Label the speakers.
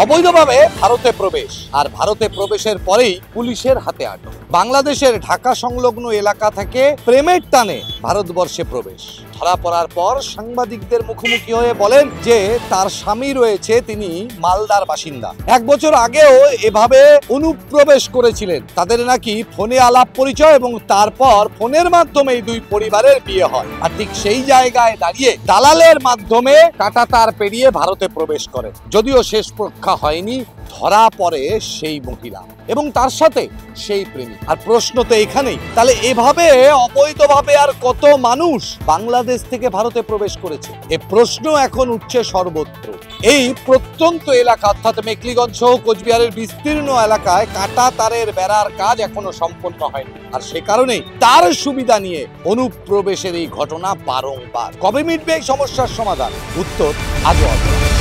Speaker 1: অবৈধভাবে ভারতে প্রবেশ, আর ভারতে প্রবেশের পরেই পুলিশের হাতে আটক। বাংলাদেশের ঢাকা সংলগ্ন এলাকা থেকে প্রেমের টানে ভারতবর্ষে প্রবেশ। ধরা পড়ার পর সাংবাদিকদের মুখোমুখি হয়ে বলেন যে তার স্বামী রয়েছে, তিনি মালদার বাসিন্দা। 1 বছর আগেও এভাবে অনুপ্রবেশ করেছিলেন। তাদের নাকি ফোনে আলাপ পরিচয় এবং তারপর ফোনের মাধ্যমে দুই পরিবারের বিয়ে হয়। আর ঠিক সেই জায়গায় দাঁড়িয়ে দালালের মাধ্যমে কাঁটাতার পেরিয়ে ভারতে প্রবেশ করেন। যদিও শেষ রক্ষা হয়নি, ধরা পড়ে সেই মহিলা এবং তার সাথে সেই প্রেমিক। আর প্রশ্ন তো এখানেই, তাহলে এভাবে অবৈধভাবে আর কত মানুষ বাংলাদেশ থেকে ভারতে প্রবেশ করেছে? এ প্রশ্ন এখন উঠছে সর্বত্র। এই প্রত্যন্ত এলাকা অর্থাৎ মেখলিগঞ্জ সহ কোচবিহারের বিস্তীর্ণ এলাকায় কাঁটা তারের বেড়ার কাজ এখনো সম্পন্ন হয়নি। আর সে কারণেই তার সুবিধা নিয়ে অনুপ্রবেশের এই ঘটনা বারংবার। কবে মিটবে এই সমস্যার সমাধান? উত্তর আজও অজানা।